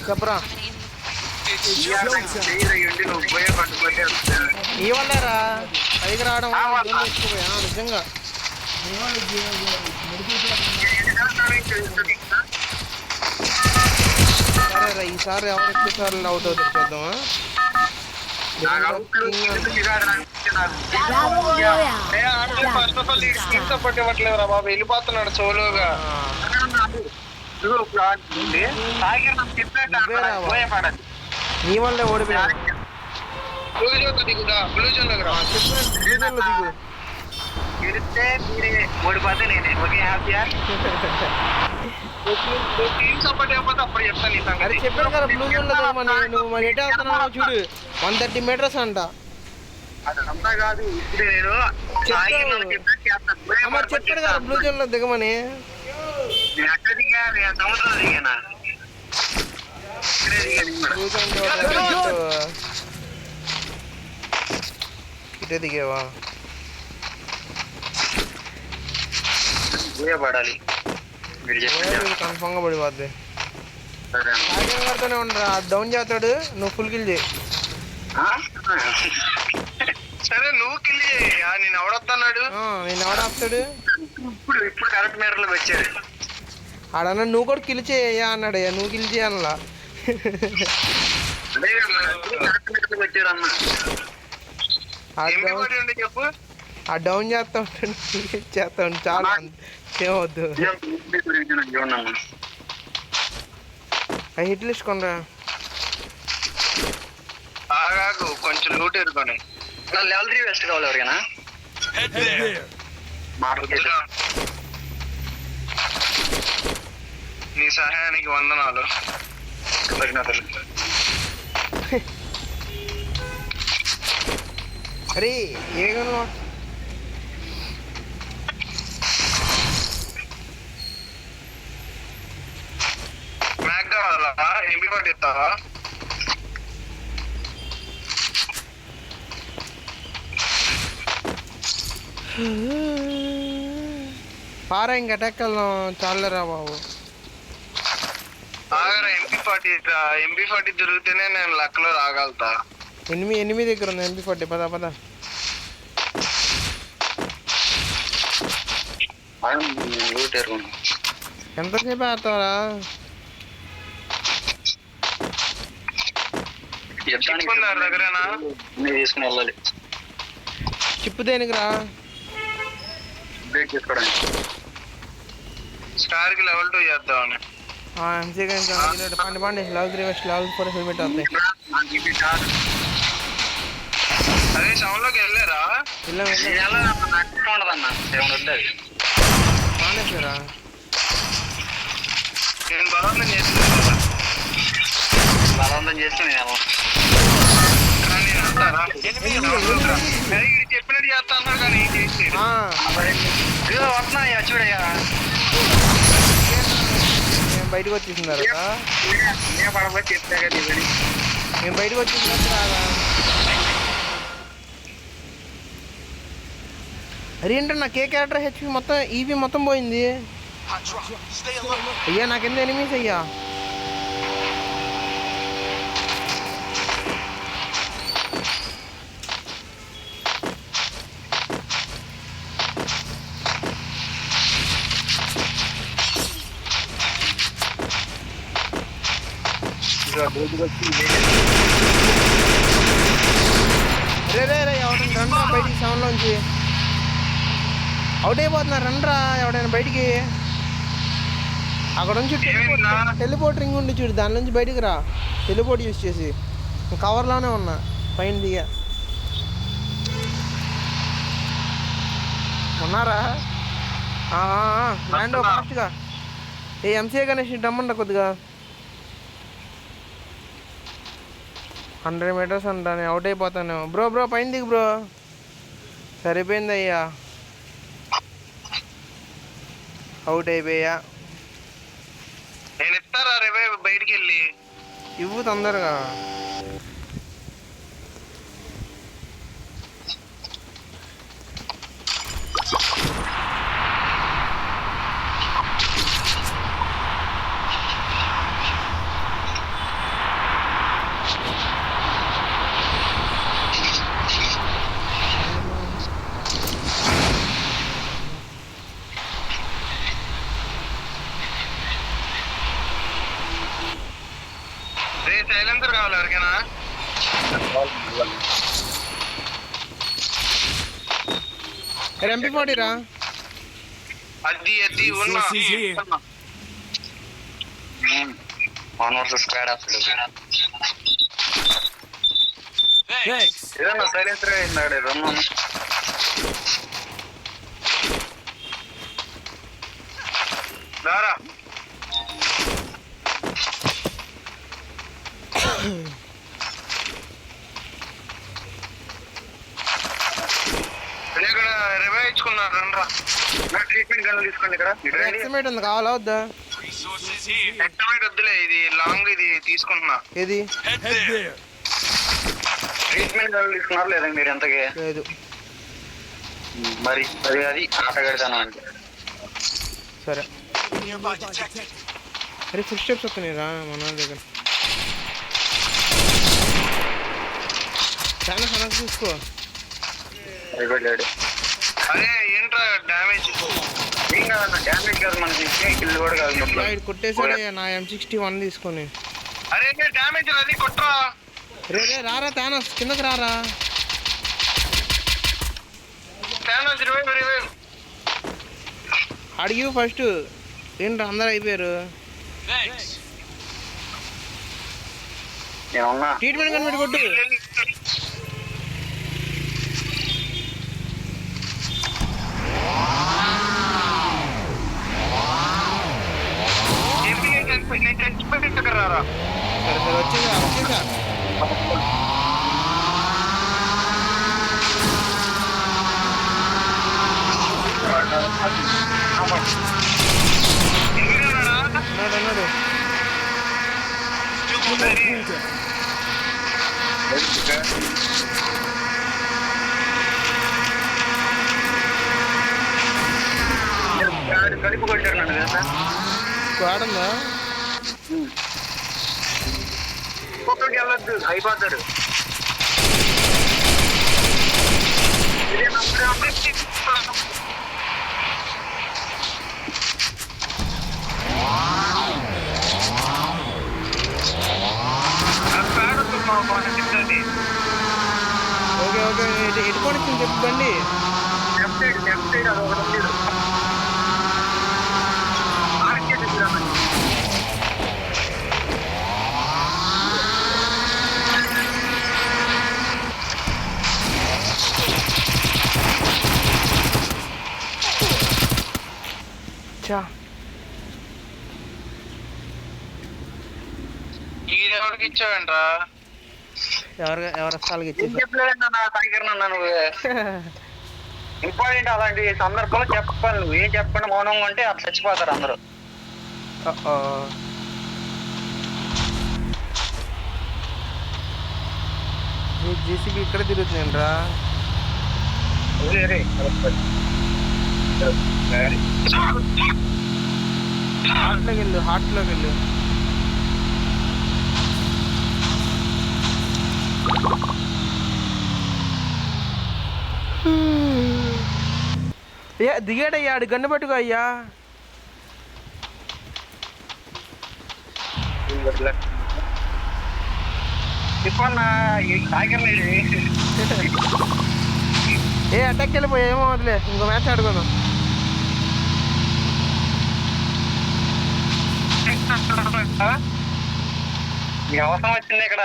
చెప్పరా నీ వల్లేరా పైకి రావడం నిజంగా. సరేరా ఈసారి ఎవరు ఎక్కువ సార్లు అవుట్ అవుతారు చూద్దామా. పట్టివ్వట్లేదురా బాబు, వెళ్ళిపోతున్నాడు సోలోగా. నీ వల్లే ఓడిపోయాడు. ఓడిపోతే నేనే ఓకే హ్యాపీయా. అరే చెప్పాను కదా బ్లూ జోన్ లో దిగమని. నువ్వు మరి ఎటు వెళ్తున్నావు చూడు. 130 meters అంట. మరి చెప్పాడు కదా బ్లూ జోన్ లో దిగమని. ఇటే దిగేవా పడాలి కన్ఫామ్ గా పడిపోద్ది. గారితోనే ఉండరా, డౌన్ చేస్తాడు, నువ్వు ఫుల్ కిల్ చేయి. సరే నువ్వు కిల్ చేయి, నేను ఎవడొస్తున్నాడు. నేను ఎవడొస్తాడు ఇప్పుడు ఇప్పుడు కరెక్ట్ మీటర్ లో వచ్చాడు. ఆడన్నా నువ్వు కూడా కిల్ చేయా అన్నాడు. నువ్వు కిల్ చేయనలా. చెప్పు ఆ డౌన్ చేస్తా ఉంటాడు, చేస్తా ఉంటాడు. చాలా ఏమవుద్దు. Hit list కొనరా. కొంచెం లూట్ ఎదుర్కొని లెవెల్ 3 వెస్ట్ కావాలి ఎవరికైనా. నీ సహాయానికి వందనాలు. అరే ఏగను మ్యాక్ కావాలా? ఎంపీ పట్టిస్తావా? పారా ఇంక అటాక్ వెళ్దాం. చాలరా బాబు. ఎంపీ40 దొరికితేనే నేను లక్లో రాగలుగుతా. ఎనిమిది దగ్గర ఉంది ఎంపీ40. పద పద. ఎంతసేపు ఆడతావరా? తీసుకుని వెళ్ళాలి. చిప్పు దేనికి రా? స్టార్ కి లెవెల్ 2 చేద్దామని. ఎంసీ పండి పండి లెవెల్ 3 వెస్ట్ లెవెల్ 4 హెల్మెట్ అవుతాయి. అదే సౌండ్ లోకి వెళ్ళారా? మానేసారా? నేను బలవంతం చేస్తే నేను చెప్పినట్టు చేస్తా అన్నా కానీ వస్తున్నాయా చూడయ్యా. మేము బయటకు వచ్చేసిన తర్వాత మేము బయటకు వచ్చేసిన తర్వాత అరే ఏంటన్నా కే క్యారెక్టర్ హెచ్పి మొత్తం ఈవీ మొత్తం పోయింది. అయ్యా నాకెంత ఎనిమిస్ అయ్యా. రే రే రే ఎవరైనా రండ్రా బయటికి. సౌండ్లోంచి అవుట్ అయిపోతున్నారు. రండ్రా ఎవడైనా బయటికి. అక్కడ నుంచి టెలిపోర్ట్ రింగ్ ఉండి చూడు, దాని నుంచి బయటికి రా. టెలిపోర్ట్ యూజ్ చేసి కవర్లోనే ఉన్నా పైన దిగా. ఉన్నారా? ల్యాండ్ ఫాస్ట్గా. ఏ ఎంసీఏ గణేష్ రమ్మంట కొద్దిగా. 100 meters అంట. నేను అవుట్ అయిపోతాను. బ్రో బ్రో పైన దిగు బ్రో. సరిపోయింది అయ్యా, అవుట్ అయిపోయా. నేను ఇస్తారా రేపే బయటికి వెళ్ళి ఇవ్వు తొందరగా. రే సైలెన్సర్ కావాలి ఎవరికైనా? MP40 రా. అది ఉన్నా 1 వర్సెస్ స్క్వాడ్ అసలు ఏదన్నా సైలెన్సర్ అయిందాడు రమ్మను. దారా ఇక్కడ రివైవ్ ఇచ్చుకున్నారు రండ్రా. ట్రీట్మెంట్ గన్లు తీసుకోండి. ఇక్కడ ఎక్స్మేట్ ఉంది, కావాలా వద్దా? ఎక్స్మేట్ వద్దులే, ఇది లాంగ్ ఇది తీసుకుంటున్నా. ఏది ట్రీట్మెంట్ గన్లు తీసుకున్నారు లేదా మీరు ఎంతకి? లేదు. మరి అది ఆటగాడిదాను అంటే సరే. అరే ఫుల్ స్టెప్స్ వస్తున్నాయి రా మన దగ్గర. చాలా సనక్ చూసుకో. అరే ఏంట్రా డ్యామేజ్? ఏం కాదన్న, డ్యామేజ్ కాదు మనకి, కిల్ కూడా కాదు. కొట్టేసాడే నా M61 తీసుకొని. అరే డ్యామేజ్ అది కొట్టరా. రే రారా థానోస్, కిందకి రారా. థానోస్ రివైవ్ అడిగి ఫస్ట్. ఏంట్రా అందరూ అయిపోయారు. ట్రీట్మెంట్ కనిపెట్టి కొట్టు. సరే సరే వచ్చేసా. అన్నాడు. కలిపి కొట్టాడు నన్ను తెలుసా. స్క్వాడ్ ఉందా? ఒక్కడికి వెళ్ళొద్దు, అయిపోతాడు. Okay okay. ఎటుకొని చెప్పండి. లెఫ్ట్ సైడ్ అది ఒకటి ఉంది. ఎవరికి ఇచ్చావంట్రా? ఎవరు వస్తాలకి ఇచ్చేసి చెప్పలేదన్నా నా సంకీర్ణ. నువ్వు ఇంపార్టెంట్ అలాంటి సందర్భంలో చెప్పాలి. నువ్వు ఏం చెప్పండి మౌనంగా ఉంటే అట్లా చచ్చిపోతారు అందరూ. జేసీబీ ఇక్కడ తిరుగుతున్నాను రా. హార్ట్లోకి వెళ్ళు. దిగాడయ్యా, ఆడు గన్ను పట్టుకో అయ్యా. అటాక్ వెళ్ళిపోయా, ఏమో వదిలే, ఇంకో మ్యాచ్ ఆడుకుందాం. అవసరం వచ్చింది ఇక్కడ.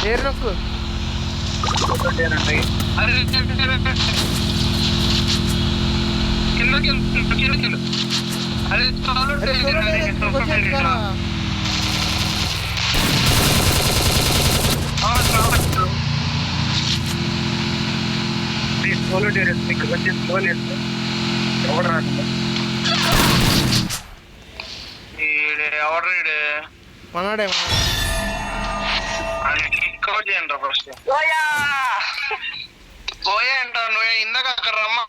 ఏరు నొక్కు. ఎవరు రాకుండా ఎవరు రీడు మనోడే అది కిక్ అవుట్ చేయండి ఫస్ట్ పోయా అంట నువ్వు ఇందాక అక్కడ రమ్మా